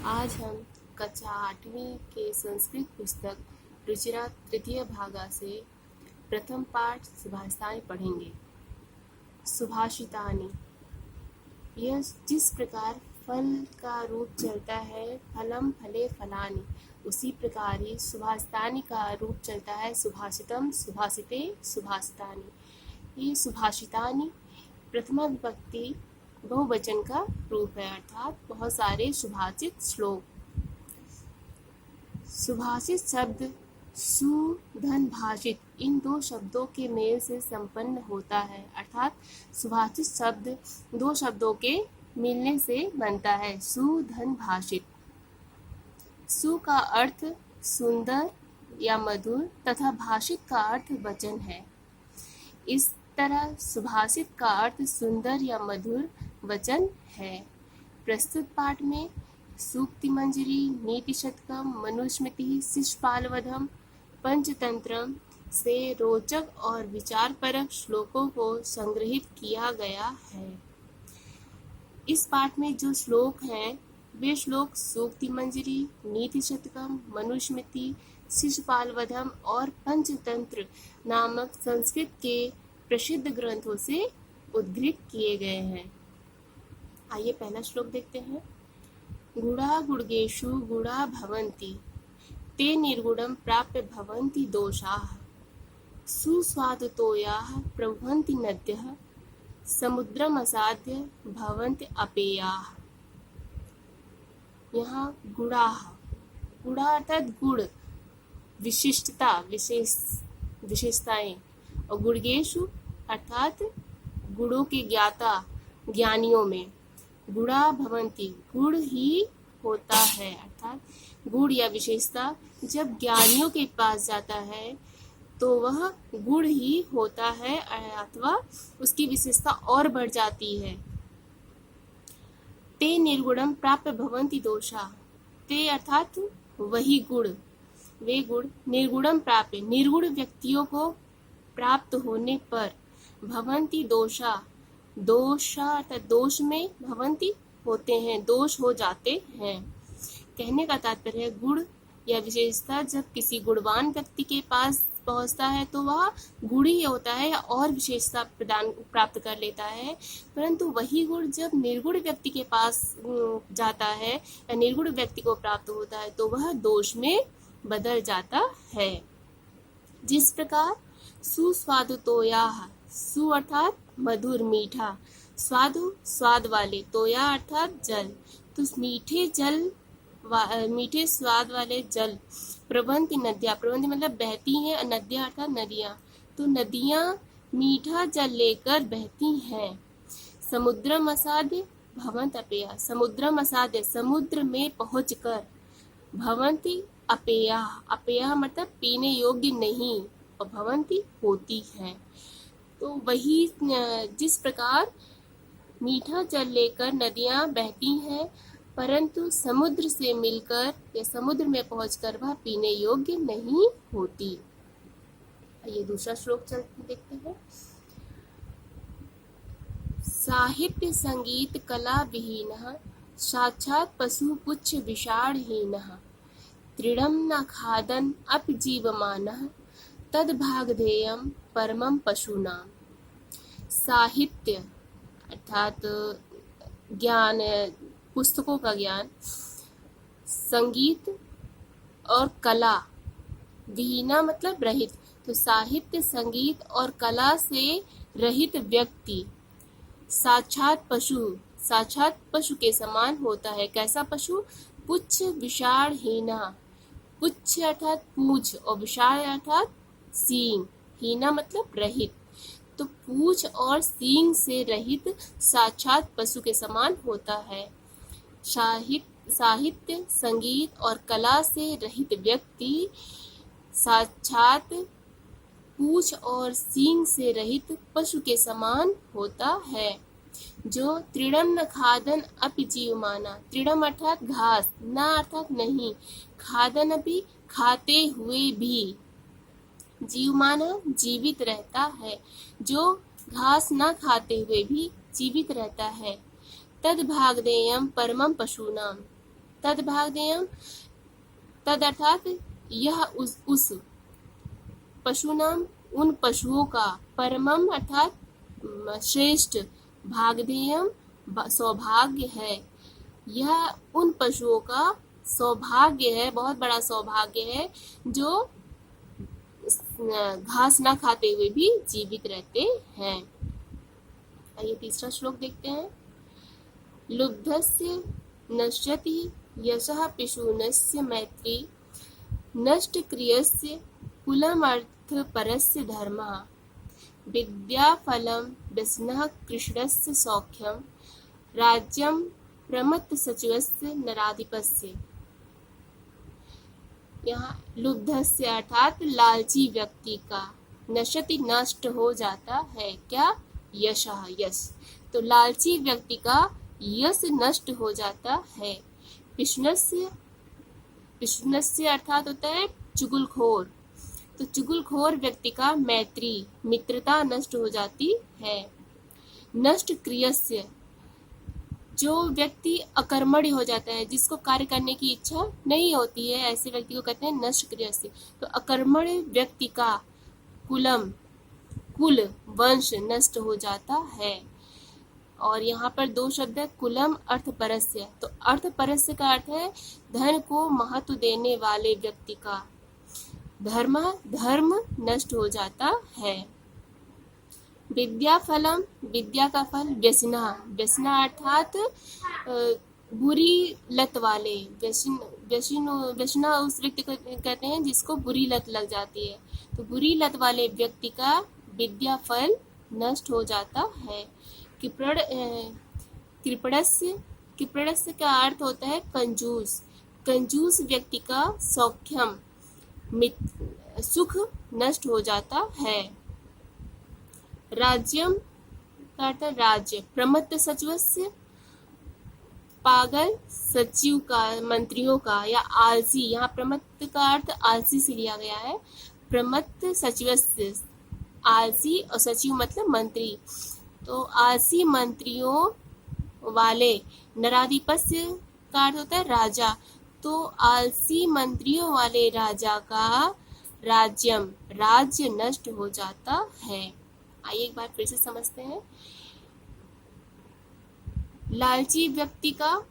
आज हम कक्षा 8वीं के संस्कृत पुस्तक रुचिरा तृतीय भागा से प्रथम पाठ सुभाषितानि पढ़ेंगे। सुभाषितानि, यह जिस प्रकार फल का रूप चलता है फलम फले फलानि, उसी प्रकार ही सुभाषितानि का रूप चलता है सुभाषितम सुभाषिते सुभाषितानि। ये सुभाषितानि प्रथमा विभक्ति बहुवचन का रूप है, अर्थात बहुत सारे सुभाषित श्लोक। सुभाषित शब्द सु धन भाषित इन दो शब्दों के मेल से संपन्न होता है, अर्थात सुभाषित शब्द दो शब्दों के मिलने से बनता है, सु धन भाषित। सु का अर्थ सुंदर या मधुर तथा भाषित का अर्थ वचन है। इस तरह सुभाषित का अर्थ सुंदर या मधुर वचन है। प्रस्तुत पाठ में सूक्ति मंजरी, नीति शतकम, मनुस्मृति, शिशुपालवधम, पंचतंत्रम से रोचक और विचारपरक श्लोकों को संग्रहित किया गया है। इस पाठ में जो श्लोक हैं वे श्लोक सूक्ति मंजरी, नीति शतकम, मनुस्मृति, शिशुपालवधम और पंचतंत्र नामक संस्कृत के प्रसिद्ध ग्रंथों से उद्धृत किए गए हैं। आइए पहला श्लोक देखते हैं। गुणा गुणगेषु गुणा भवन्ति, ते निर्गुणं प्राप्य भवन्ति दोषाः, सुस्वादुतोयाः प्रभवन्ति नद्यः, समुद्रमसाद्य भवन्ति अपेयाः। यहाँ गुणाः, गुणा अर्थात गुण, विशिष्टता, विशेषताएं, और गुणगेषु अर्थात गुणों के ज्ञाता, ज्ञानियों में। गुणा भवन्ति, गुण ही होता है, अर्थात गुण या विशेषता जब ज्ञानियों के पास जाता है तो वह गुण ही होता है अथवा उसकी विशेषता और बढ़ जाती है। ते निर्गुणम प्राप्य भवन्ति दोषा, ते अर्थात वही गुण, वे गुण निर्गुणम प्राप्य निर्गुण व्यक्तियों को प्राप्त होने पर भवन्ति दोषा, दोषा अर्थात दोष में, भवन्ति होते हैं, दोष हो जाते हैं। कहने का तात्पर्य है गुण या विशेषता जब किसी गुणवान व्यक्ति के पास पहुंचता है तो वह गुण ही होता है और विशेषता प्राप्त कर लेता है, परंतु वही गुण जब निर्गुण व्यक्ति के पास जाता है या निर्गुण व्यक्ति को प्राप्त होता है तो वह दोष में बदल जाता है। जिस प्रकार सुस्वादुतोयाः, सु अर्थात मधुर मीठा, स्वादु स्वाद वाले, तोया अर्थात जल, तो मीठे स्वाद वाले जल, प्रवहन्ति नद्या, प्रवहन्ति मतलब बहती हैं, नद्या अर्थात नदियाँ, तो नदियाँ मीठा जल लेकर बहती हैं। समुद्रम असाद्य भवन्ति अपेया, समुद्रम असाद्य समुद्र में पहुंचकर, भवन्ति अपेया, अपेया मतलब पीने योग्य नहीं, और भवन्ति होती हैं। तो वही जिस प्रकार मीठा जल लेकर नदियाँ बहती हैं परंतु समुद्र से मिलकर या समुद्र में पहुंचकर वह पीने योग्य नहीं होती। ये दूसरा श्लोक देखते हैं। साहित्य संगीत कला विहीनः, साक्षात् पशु पुच्छ विषाणहीनः, तृणं न खादन् अपि जीवमानः, तद्भागधेयं परमं पशूनां। साहित्य अर्थात ज्ञान, पुस्तकों का ज्ञान, संगीत और कला, विहीना मतलब रहित, तो साहित्य संगीत और कला से रहित व्यक्ति साक्षात पशु, साक्षात पशु के समान होता है। कैसा पशु? पुच्छ विषाणहीना, पुच्छ अर्थात पूंछ और विषाण अर्थात सींग, हीना मतलब रहित, तो पूंछ और सींग से रहित साक्षात पशु के समान होता है। साहित्य संगीत और कला से रहित व्यक्ति साक्षात पूंछ और सींग से रहित पशु के समान होता है। जो तृणम न खादन अपि जीवमाना, तृणम अर्थात घास, न अर्थात नहीं, खादन अपि खाते हुए भी, जीवमाना जीवित रहता है, जो घास न खाते हुए भी जीवित रहता है। तद्भागधेयं परमं पशूनां, तद भागधेयम, तद अर्थात यह उस पशुनाम उन पशुओं का, परमम अर्थात श्रेष्ठ, भागधेयम सौभाग्य है, यह उन पशुओं का सौभाग्य है, बहुत बड़ा सौभाग्य है जो घास ना खाते हुए भी जीवित रहते हैं। आइए तीसरा श्लोक देखते हैं। लुब्धस्य नश्यति यशः पिशूनस्य मैत्री, नष्टक्रियस्य कुलमर्थपरस्य धर्मः, विद्याफलं व्यसनः कृष्णस्य सौख्यं, राज्यं प्रमत्तसचिवस्य नराधिपस्य। यहाँ लुब्धस्य अर्थात लालची व्यक्ति का, नश्यति नष्ट हो जाता है क्या, यशः यश, तो लालची व्यक्ति का यश नष्ट हो जाता है। पिशुनस्य अर्थात होता है चुगलखोर, तो चुगलखोर व्यक्ति का मैत्री मित्रता नष्ट हो जाती है। नष्ट क्रियस्य, जो व्यक्ति अकर्मण्य हो जाता है, जिसको कार्य करने की इच्छा नहीं होती है, ऐसे व्यक्ति को कहते हैं नष्ट क्रियस्य। तो अकर्मण्य व्यक्ति का कुल वंश नष्ट हो जाता है। और यहाँ पर दो शब्द है, कुलम अर्थपरस्य, तो अर्थपरस्य का अर्थ है धन को महत्व देने वाले व्यक्ति का, धर्म नष्ट हो जाता है। विद्या फलम, विद्या का फल, व्यसना, व्यसना अर्थात बुरी लत वाले, व्यसना उस व्यक्ति को कहते हैं जिसको बुरी लत लग जाती है, तो बुरी लत वाले व्यक्ति का विद्या फल नष्ट हो जाता है। कृपणस्य का अर्थ होता है कंजूस, कंजूस व्यक्ति का सौख्यम सुख नष्ट हो जाता है। राज्यम का अर्थ राज्य, प्रमत्त सचिवस्य, पागल सचिव का, मंत्रियों का, या आलसी, यहाँ प्रमत्त का अर्थ आलसी से लिया गया है। प्रमत्त सचिवस्य, आलसी, और सचिव मतलब मंत्री, तो आलसी मंत्रियों वाले। नराधिपस्य का अर्थ होता है राजा, तो आलसी मंत्रियों वाले राजा का राज्य नष्ट हो जाता है। आइए एक बार फिर से समझते हैं। लालची व्यक्ति का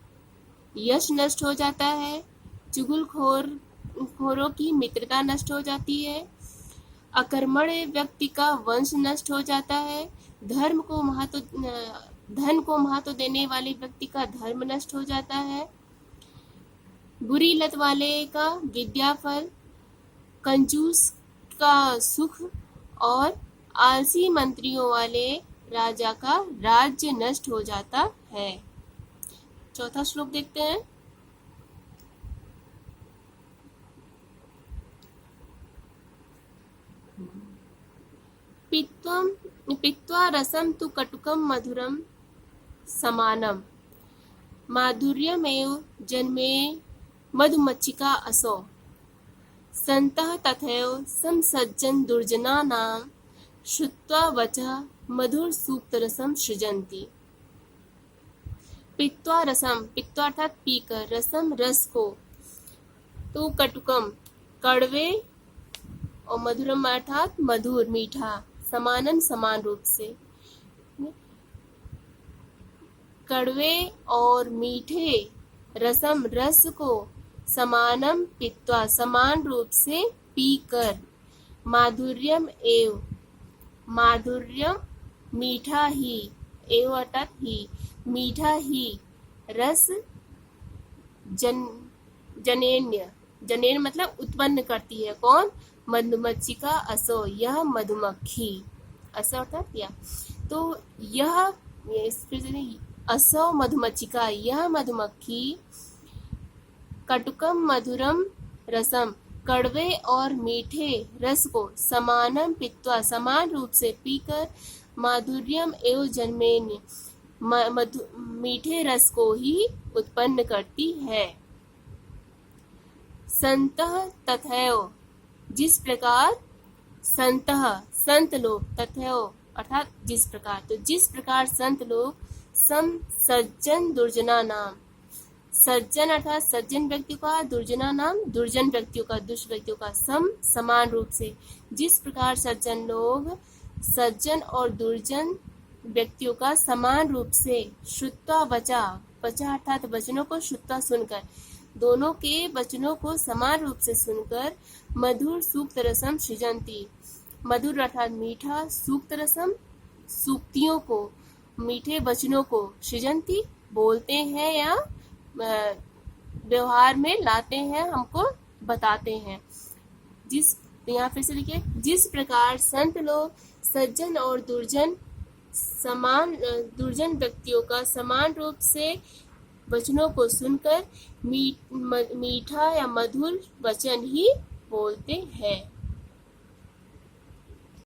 यश नष्ट हो जाता है, चुगलखोरों की मित्रता नष्ट हो जाती है, अकर्मण्य व्यक्ति का वंश नष्ट हो जाता है, धन को महत्व देने वाले व्यक्ति का धर्म नष्ट हो जाता है, बुरी लत वाले का विद्या फल, कंजूस का सुख, और आलसी मंत्रियों वाले राजा का राज्य नष्ट हो जाता है। चौथा श्लोक देखते हैं। पीत्वा रसम तु कटुकम मधुरम समानम, माधुर्यमेव जन्मे मधुमक्षिका असौ, संतः तथैव समसज्जन दुर्जनानां, श्रुत्वा वचः मधुर सूक्तरसम सृजन्ति। पीत्वा रसम, पीत्वा अर्थात पीकर, रसम रस को, तो कटुकम कड़वे, और मधुरम अर्थात मधुर मीठा, समानम समान रूप से, कड़वे और मीठे रसम रस को, समानम पीत्वा समान रूप से पीकर, माधुर्यम एव, माधुर्यम मीठा ही, एव अर्थात ही, मीठा ही, रस जनेन्य, जनेन मतलब उत्पन्न करती है, कौन, मधुमक्षिका असो, यह मधुमक्खी, असो अर्थात यह, तो यह असो मधुमक्षिका, यह मधुमक्खी, कटुकम मधुरम रसम कड़वे और मीठे रस को, समानम पीत्वा समान रूप से पीकर, माधुर्यम एव जन्मेन मीठे रस को ही उत्पन्न करती है। संतः तथैव, जिस प्रकार, संतः संत लोग, तथैव अर्थात जिस प्रकार, तो जिस प्रकार संत लोग, सम सज्जन दुर्जना नाम, सज्जन अर्थात सज्जन व्यक्ति का, दुर्जना नाम दुर्जन व्यक्तियों का, दुष्ट व्यक्तियों का। समान रूप से, जिस प्रकार सज्जन लोग सज्जन और दुर्जन व्यक्तियों का समान रूप से श्रुत्वा वचा, वचा अर्थात वचनों को श्रुत्वा सुनकर, दोनों के वचनों को समान रूप से सुनकर मधुर सूक्त रसम सृजंती, मधुर अर्थात मीठा, सूक्त रसम सूक्तियों को, मीठे वचनों को, सृजंती बोलते हैं या व्यवहार में लाते हैं, हमको बताते हैं। जिस यहाँ फिर से लिखिए, जिस प्रकार संत लोग सज्जन और दुर्जन व्यक्तियों का समान रूप से वचनों को सुनकर मीठा या मधुर वचन ही बोलते हैं।